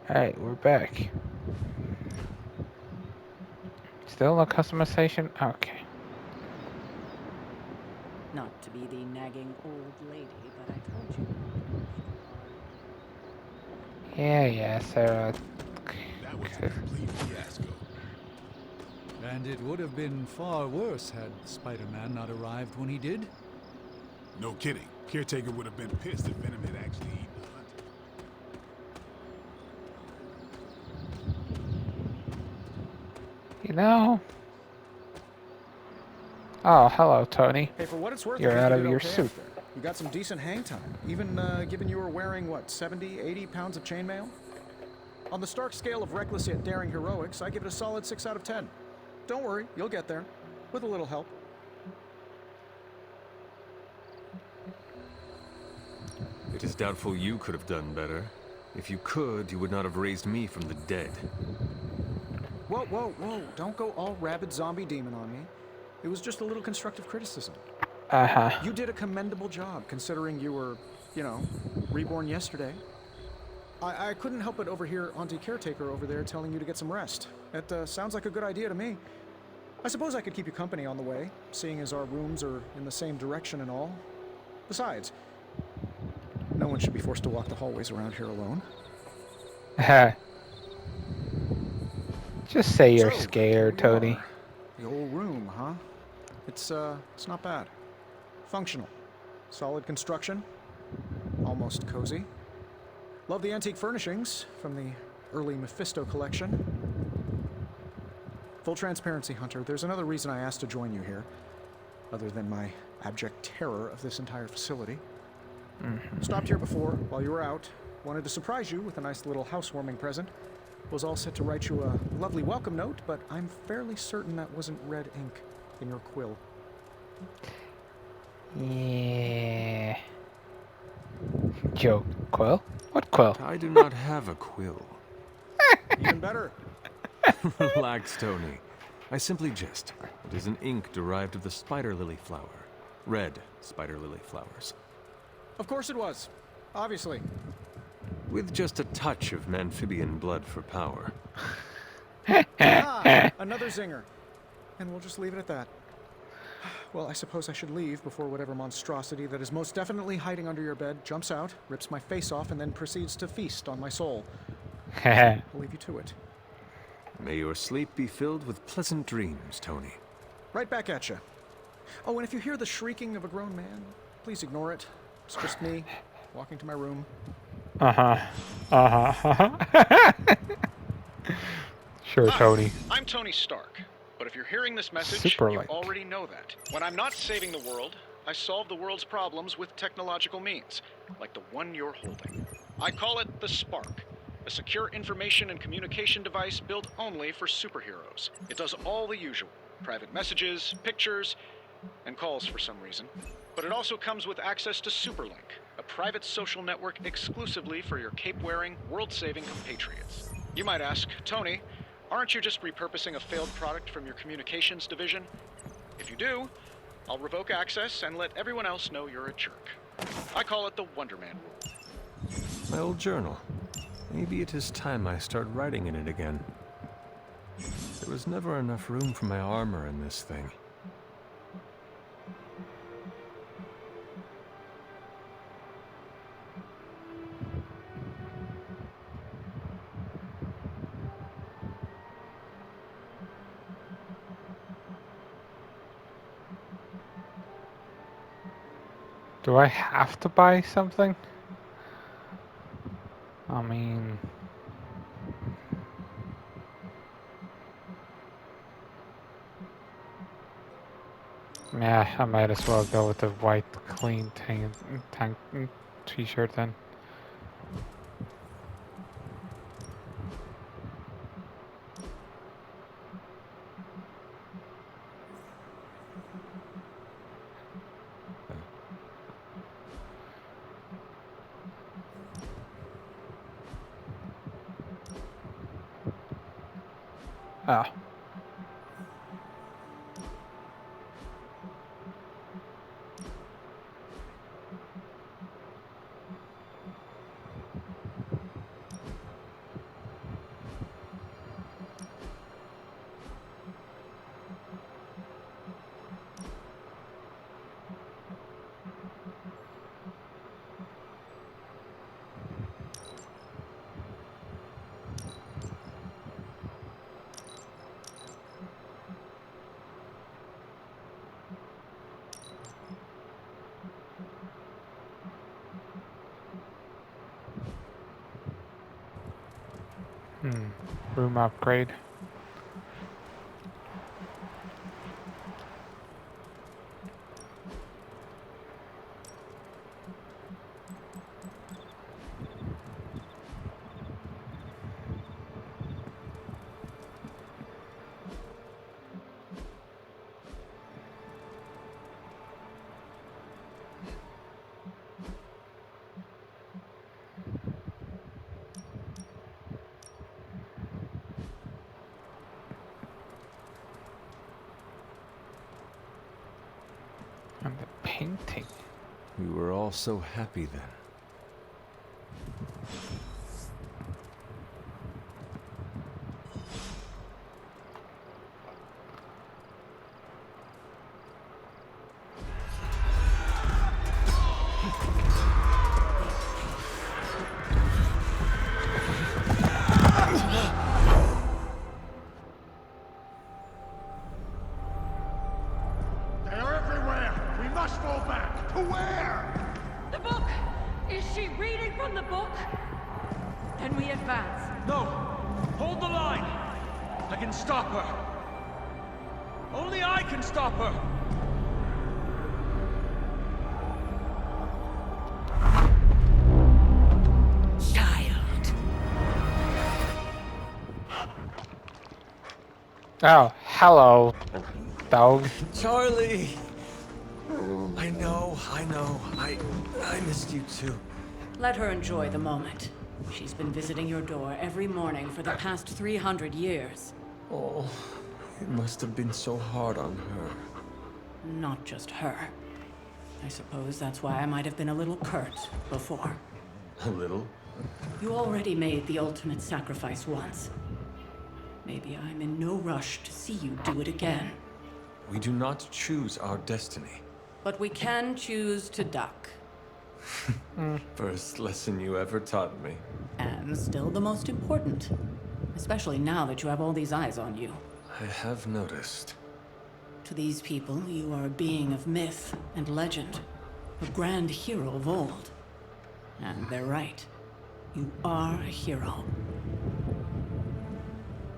Alright, we're back. Still no customization? Okay. Not to be the nagging old lady, but I told you not to push too hard. Yeah, so... That was a complete fiasco. And it would have been far worse had Spider-Man not arrived when he did. No kidding. Caretaker would have been pissed if Venom had actually eaten the hunt. you know... Oh, hello, Tony. Hey, for what it's worth, I You're think out you of did your okay suit. up there. You got some decent hang time, even given you were wearing, what, 70, 80 pounds of chainmail? On the Stark scale of reckless yet daring heroics, I give it a solid 6 out of 10. Don't worry, you'll get there. With a little help. It is doubtful you could have done better. If you could, you would not have raised me from the dead. Whoa, whoa, whoa. Don't go all rabid zombie demon on me. It was just a little constructive criticism. Uh-huh. You did a commendable job, considering you were, reborn yesterday. I couldn't help but overhear Auntie Caretaker over there telling you to get some rest. It sounds like a good idea to me. I suppose I could keep you company on the way, seeing as our rooms are in the same direction and all. Besides, no one should be forced to walk the hallways around here alone. Just say you're So, scared, here we Tony. are. The old room, huh? It's not bad. Functional. Solid construction. Almost cozy. Love the antique furnishings from the early Mephisto collection. Full transparency, Hunter, there's another reason I asked to join you here, other than my abject terror of this entire facility. Stopped here before, while you were out. Wanted to surprise you with a nice little housewarming present. Was all set to write you a lovely welcome note, but I'm fairly certain that wasn't red ink in your quill. Yeah. Joke. Quill? What quill? I do not have a quill. Even better. Relax, Tony. I simply jest. It is an ink derived of the spider lily flower. Red spider lily flowers. Of course it was. Obviously. With just a touch of amphibian blood for power. Another zinger. And we'll just leave it at that. Well, I suppose I should leave before whatever monstrosity that is most definitely hiding under your bed jumps out, rips my face off, and then proceeds to feast on my soul. I'll leave you to it. May your sleep be filled with pleasant dreams, Tony. Right back at you. Oh, and if you hear the shrieking of a grown man, please ignore it. It's just me, walking to my room. Sure, Hi, Tony. I'm Tony Stark. But if you're hearing this message, Super you light. already know that. When I'm not saving the world, I solve the world's problems with technological means, like the one you're holding. I call it the Spark, a secure information and communication device built only for superheroes. It does all the usual, private messages, pictures, and calls for some reason. But it also comes with access to Superlink, a private social network exclusively for your cape-wearing, world-saving compatriots. You might ask, Tony, aren't you just repurposing a failed product from your communications division? If you do, I'll revoke access and let everyone else know you're a jerk. I call it the Wonder Man rule. My old journal. Maybe it is time I start writing in it again. There was never enough room for my armor in this thing. Do I have to buy something? I mean... Yeah, I might as well go with the white, clean tank t-shirt then. Oh. Room upgrade. And the painting. We were all so happy then. They are everywhere! We must fall back! To where? The book! Is she reading from the book? Then we advance. No! Hold the line! I can stop her! Only I can stop her! Child. Oh, hello, dog. Charlie! I know. I missed you too. Let her enjoy the moment. She's been visiting your door every morning for the past 300 years. Oh, it must have been so hard on her. Not just her. I suppose that's why I might have been a little curt before. A little? You already made the ultimate sacrifice once. Maybe I'm in no rush to see you do it again. We do not choose our destiny. But we can choose to duck. First lesson you ever taught me. And still the most important. Especially now that you have all these eyes on you. I have noticed. To these people, you are a being of myth and legend. A grand hero of old. And they're right. You are a hero.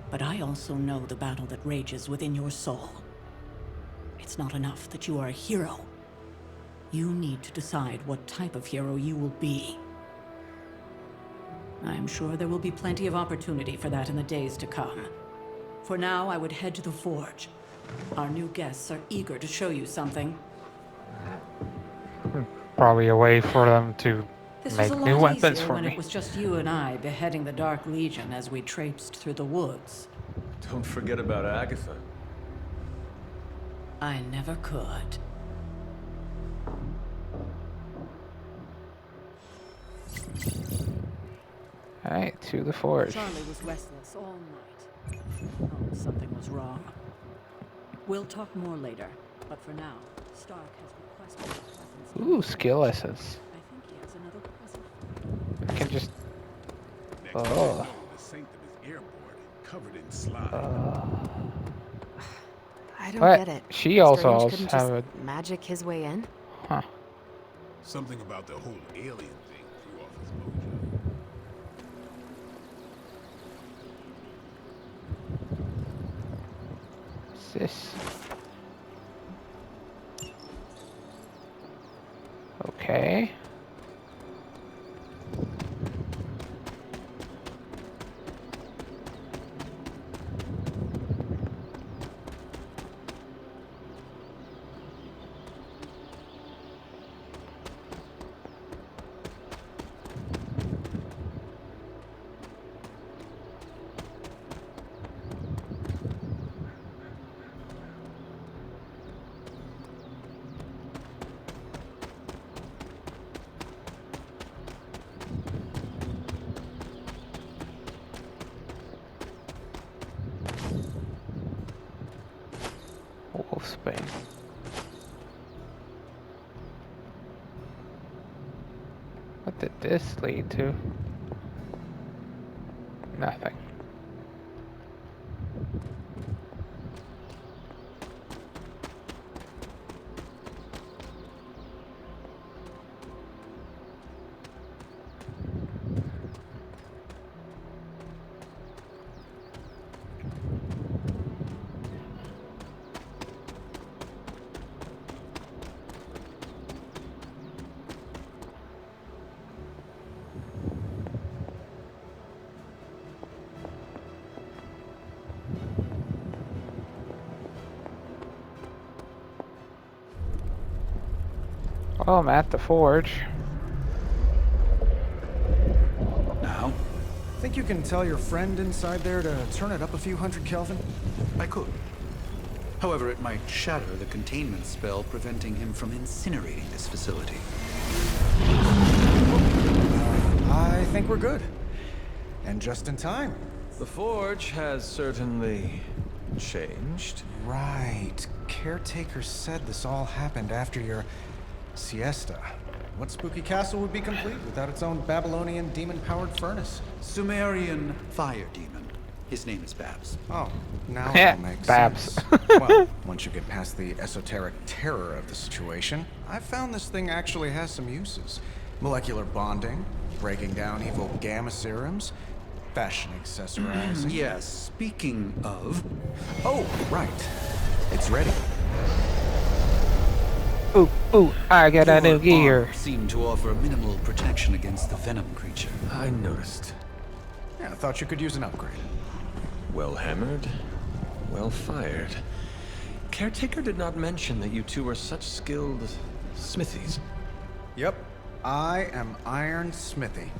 But I also know the battle that rages within your soul. It's not enough that you are a hero. You need to decide what type of hero you will be. I'm sure there will be plenty of opportunity for that in the days to come. For now, I would head to the forge. Our new guests are eager to show you something. Probably a way for them to This make was a new lot weapons easier for when me. it was just you and I beheading the Dark Legion as we traipsed through the woods. Don't forget about Agatha. I never could. Alright, to the forge. Charlie was restless all night. Oh, something was wrong. We'll talk more later, but for now, Stark has requested your presence. Ooh, skill essence. I think he has another present. I can just. Next thing you know, the sanctum is airborne, covered in slime. I don't But get it. she also Strange couldn't have just a. magic his way in? Huh. Something about the whole alien thing threw off his mojo. What's this? Okay. Wolfsbane. What did this lead to? Nothing. Well, I'm at the forge. Now? Think you can tell your friend inside there to turn it up a few hundred Kelvin? I could. However, it might shatter the containment spell preventing him from incinerating this facility. I think we're good. And just in time. The forge has certainly changed. Right. Caretaker said this all happened after your siesta. What spooky castle would be complete without its own Babylonian demon-powered furnace? Sumerian fire demon. His name is Babs. Oh, now it all makes Babs. sense. Well, once you get past the esoteric terror of the situation, I've found this thing actually has some uses. Molecular bonding, breaking down evil gamma serums, fashion accessorizing. Yes, speaking of... Oh, right. It's ready. Ooh, I got a new gear. armor seemed to offer minimal protection against the venom creature. I noticed. Yeah, I thought you could use an upgrade. Well hammered, well fired. Caretaker did not mention that you two were such skilled smithies. Yep. I am Iron Smithy.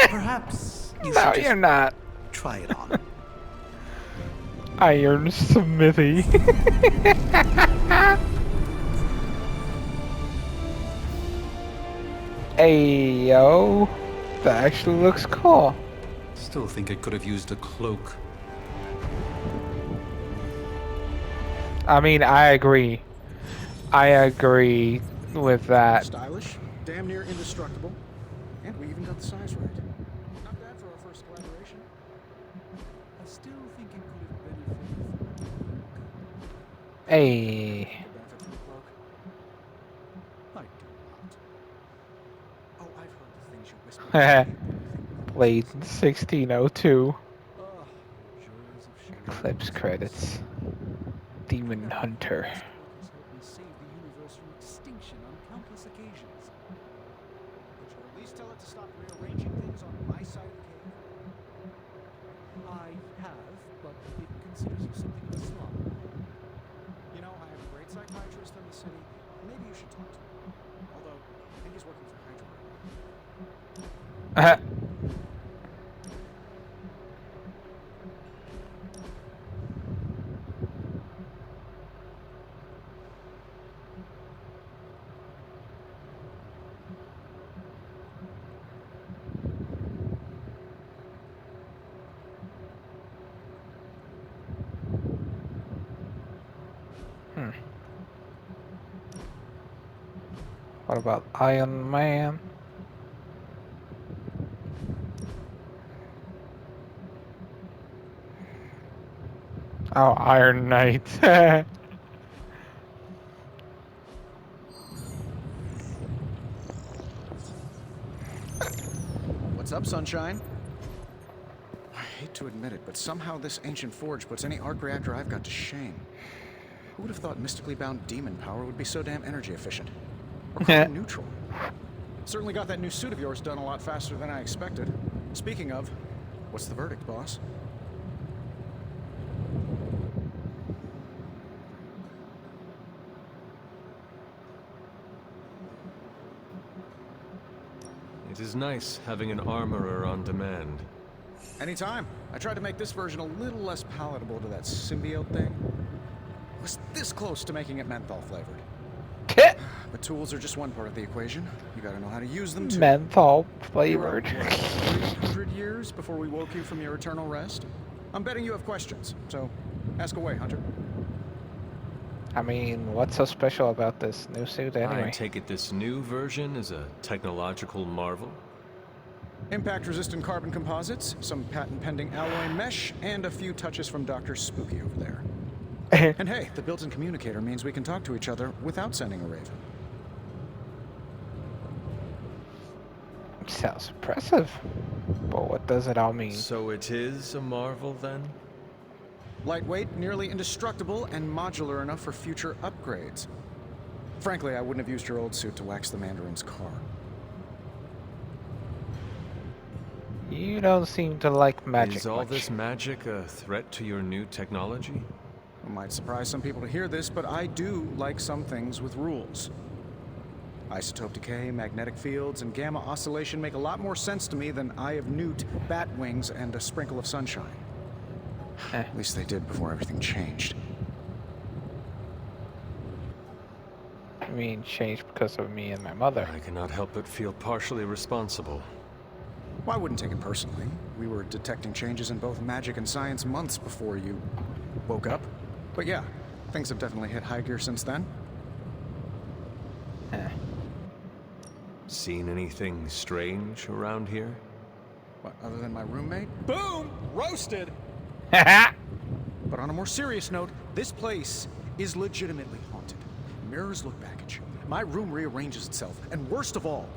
Perhaps you No, should you're just not. try it on. Iron Smithy. Hey, yo. That actually looks cool. Still think it could have used a cloak. I mean, I agree. I agree with that. Stylish, damn near indestructible, and we even got the size right. Not bad for our first collaboration. I still think it could have benefited from Hey. Benefit from the cloak. I do not. Oh, I've heard the things you whispered. Blade 1602. Ah, joys of sharing. Eclipse credits. Demon Hunter. Has helped me save the universe from extinction on countless occasions. Could you at least tell it to stop rearranging things on my side of the cave? I have, but it considers you something of a slob. You know, I have a great psychiatrist in the city. Maybe you should talk to him. Although, I think he's working for Hydra right now. What about Iron Man? Oh, Iron Knight. What's up, Sunshine? I hate to admit it, but somehow this ancient forge puts any arc reactor I've got to shame. Who would have thought mystically bound demon power would be so damn energy efficient? Or carbon neutral? Certainly got that new suit of yours done a lot faster than I expected. Speaking of, what's the verdict, boss? It is nice having an armorer on demand. Anytime. I tried to make this version a little less palatable to that symbiote thing. Was this close to making it menthol flavored. But tools are just one part of the equation. You gotta know how to use them too. Menthol You were flavored. up, what, 300 years before we woke you from your eternal rest? I'm betting you have questions, so ask away, Hunter. I mean, what's so special about this new suit I anyway? take it this new version is a technological marvel? Impact-resistant carbon composites, some patent-pending alloy mesh, and a few touches from Dr. Spooky over there. And hey, the built-in communicator means we can talk to each other without sending a raven. Sounds impressive. But what does it all mean? So it is a marvel then? Lightweight, nearly indestructible, and modular enough for future upgrades. Frankly, I wouldn't have used your old suit to wax the Mandarin's car. You don't seem to like magic Is all much. this magic a threat to your new technology? It might surprise some people to hear this, but I do like some things with rules. Isotope decay, magnetic fields, and gamma oscillation make a lot more sense to me than Eye of Newt, bat wings, and a sprinkle of sunshine. At least they did before everything changed. I mean, changed because of me and my mother. I cannot help but feel partially responsible. Well, I wouldn't take it personally. We were detecting changes in both magic and science months before you woke up. But yeah, things have definitely hit high gear since then. Seen anything strange around here? What, other than my roommate? Boom! Roasted! But on a more serious note, this place is legitimately haunted. Mirrors look back at you. My room rearranges itself. And worst of all,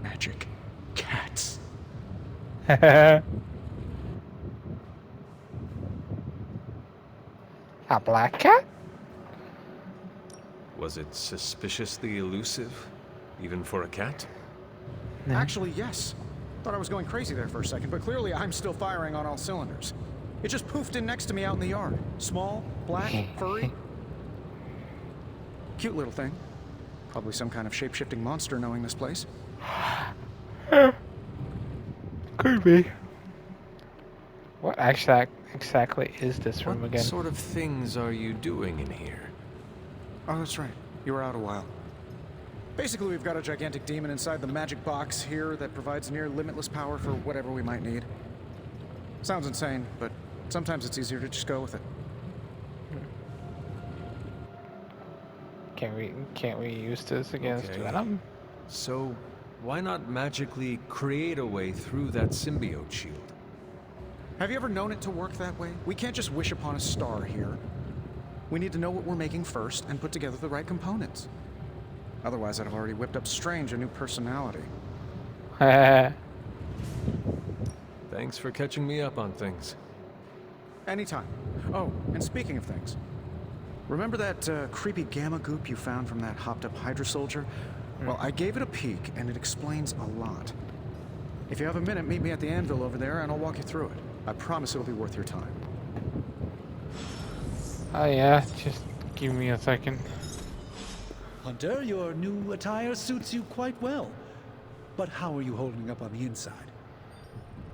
magic cats. A black cat? Was it suspiciously elusive, even for a cat? Actually, yes. Thought I was going crazy there for a second, but clearly I'm still firing on all cylinders. It just poofed in next to me out in the yard. Small, black, furry. Cute little thing. Probably some kind of shape-shifting monster knowing this place. Could be. What exactly is this room again? What sort of things are you doing in here? Oh, that's right. You were out a while. Basically, we've got a gigantic demon inside the magic box here that provides near limitless power for whatever we might need. Sounds insane, but sometimes it's easier to just go with it. Can't we use this against Venom? So, why not magically create a way through that symbiote shield? Have you ever known it to work that way? We can't just wish upon a star here. We need to know what we're making first and put together the right components. Otherwise, I'd have already whipped up Strange a new personality. Thanks for catching me up on things. Anytime. Oh, and speaking of things, remember that creepy gamma goop you found from that hopped-up Hydra soldier? Well, I gave it a peek, and it explains a lot. If you have a minute, meet me at the anvil over there, and I'll walk you through it. I promise it'll be worth your time. Oh yeah, just give me a second. Hunter, your new attire suits you quite well. But how are you holding up on the inside?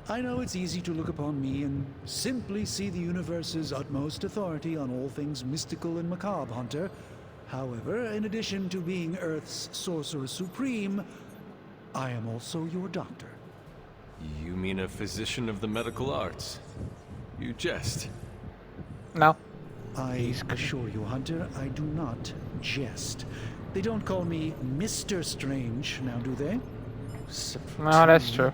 I know it's easy to look upon me and simply see the universe's utmost authority on all things mystical and macabre, Hunter. However, in addition to being Earth's sorcerer supreme, I am also your doctor. You mean a physician of the medical arts? You jest. No. I assure you, Hunter, I do not jest. They don't call me Mr. Strange, now do they? No, that's true.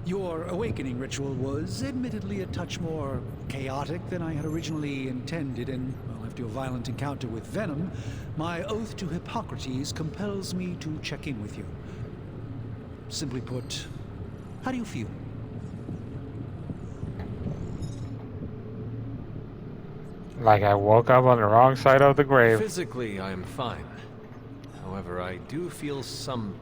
Your awakening ritual was admittedly a touch more chaotic than I had originally intended, and well, after your violent encounter with Venom, my oath to Hippocrates compels me to check in with you. Simply put, how do you feel? Like I woke up on the wrong side of the grave. Physically, I am fine. However, I do feel some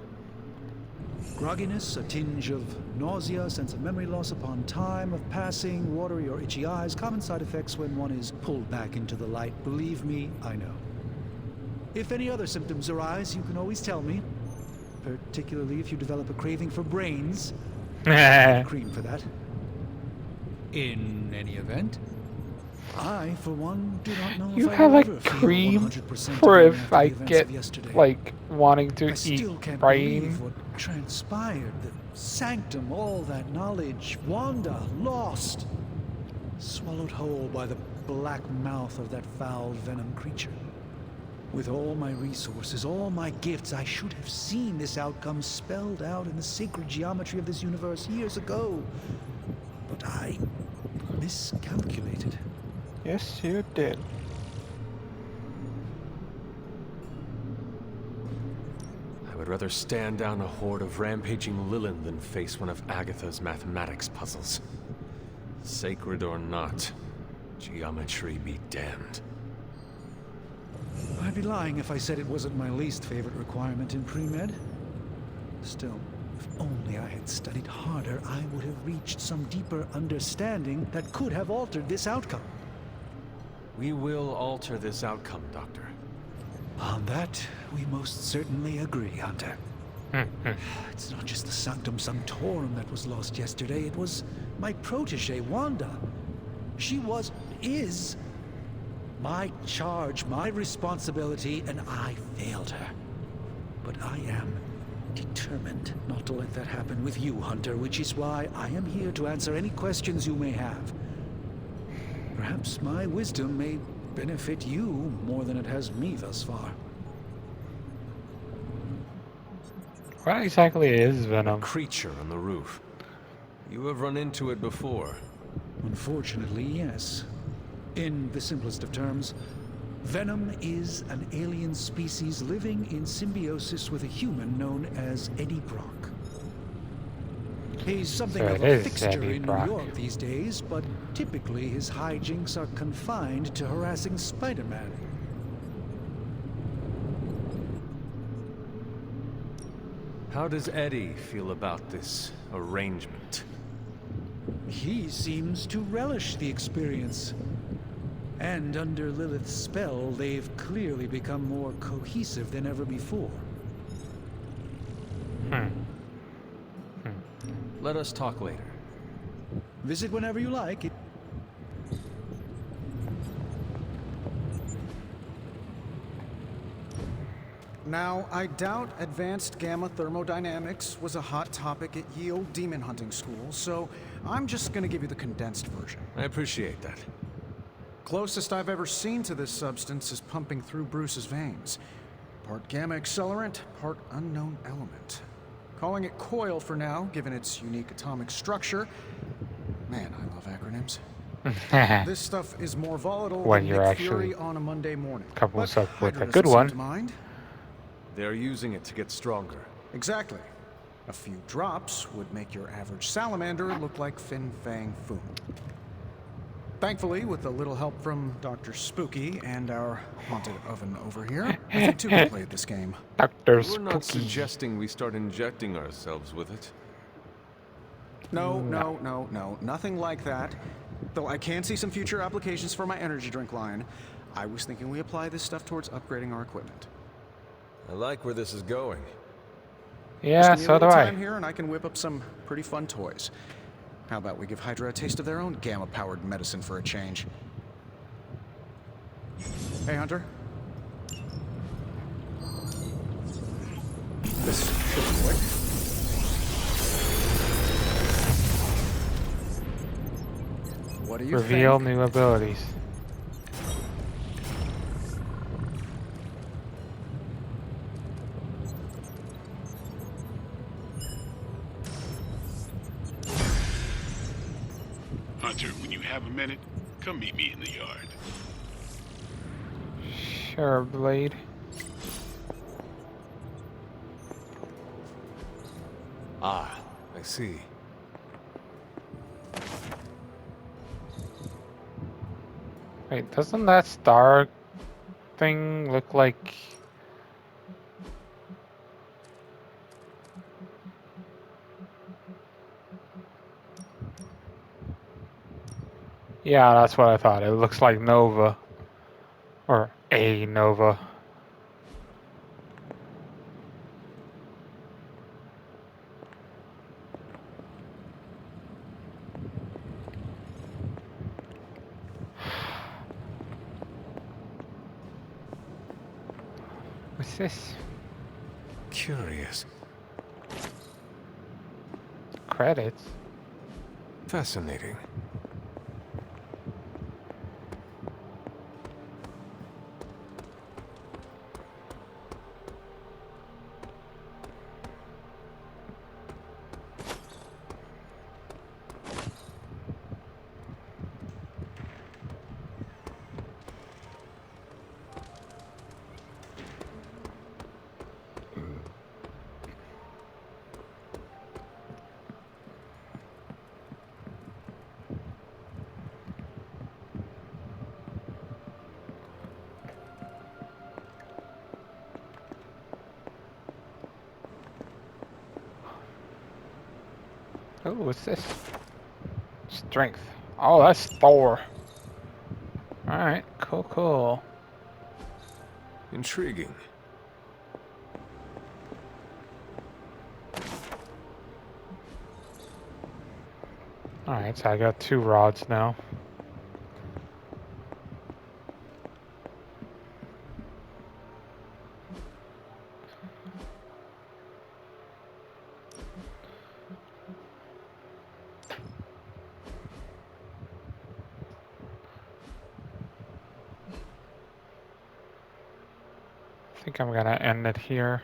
grogginess, a tinge of nausea, sense of memory loss upon time of passing, watery or itchy eyes, common side effects when one is pulled back into the light. Believe me, I know. If any other symptoms arise, you can always tell me. Particularly if you develop a craving for brains. Cream for that. In any event, I, for one, do not know You if have I like will ever feel cream 100% for again if after I the events get of yesterday. like wanting to I still eat can't brain. believe what transpired. The sanctum, all that knowledge. Wanda, lost. Swallowed whole by the black mouth of that foul venom creature. With all my resources, all my gifts, I should have seen this outcome spelled out in the sacred geometry of this universe years ago. But I miscalculated. Yes, you did. I would rather stand down a horde of rampaging Lilin than face one of Agatha's mathematics puzzles. Sacred or not, geometry be damned. I'd be lying if I said it wasn't my least favorite requirement in pre-med. Still, if only I had studied harder, I would have reached some deeper understanding that could have altered this outcome. We will alter this outcome, Doctor. On that, we most certainly agree, Hunter. It's not just the Sanctum Sanctorum that was lost yesterday, it was my protege, Wanda. She is my charge, my responsibility, and I failed her. But I am determined not to let that happen with you, Hunter, which is why I am here to answer any questions you may have. Perhaps my wisdom may benefit you more than it has me thus far. What exactly is Venom? A creature on the roof. You have run into it before. Unfortunately, yes. In the simplest of terms, Venom is an alien species living in symbiosis with a human known as Eddie Brock. He's something So of it a is fixture Eddie in Brock. New York these days, but typically his hijinks are confined to harassing Spider-Man. How does Eddie feel about this arrangement? He seems to relish the experience. And under Lilith's spell, they've clearly become more cohesive than ever before. Let us talk later. Visit whenever you like. Now, I doubt advanced gamma thermodynamics was a hot topic at ye old demon hunting school, so I'm just gonna give you the condensed version. I appreciate that. Closest I've ever seen to this substance is pumping through Bruce's veins. Part gamma accelerant, part unknown element. Calling it coil for now, given its unique atomic structure. Man, I love acronyms. This stuff is more volatile When than you're Nick actually Fury on a Monday morning. couples But up with Hydra a good doesn't seem one. to mind. They're using it to get stronger. Exactly. A few drops would make your average salamander look like Fin Fang Foom. Thankfully, with a little help from Dr. Spooky and our haunted oven over here, I think two can play this game. Dr. We're not Spooky. suggesting we start injecting ourselves with it. No, nothing like that. Though I can see some future applications for my energy drink line. I was thinking we apply this stuff towards upgrading our equipment. I like where this is going. Yeah, Just give me a so do little I. time here and I can whip up some pretty fun toys. How about we give Hydra a taste of their own gamma-powered medicine for a change? Hey, Hunter. This should be quick. What do you Reveal think? new abilities. Hunter, when you have a minute, come meet me in the yard. Sure, Blade. Ah, I see. Wait, doesn't that star thing look like... Yeah, that's what I thought. It looks like Nova. Or a Nova. What's this? Curious. Credits? Fascinating. Oh, what's this? Strength. Oh, that's Thor. Alright, cool. Intriguing. Alright, so I got 2 rods now. I think I'm gonna end it here.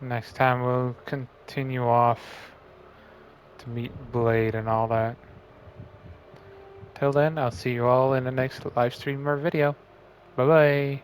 Next time we'll continue off to meet Blade and all that. Till then, I'll see you all in the next live stream or video. Bye bye.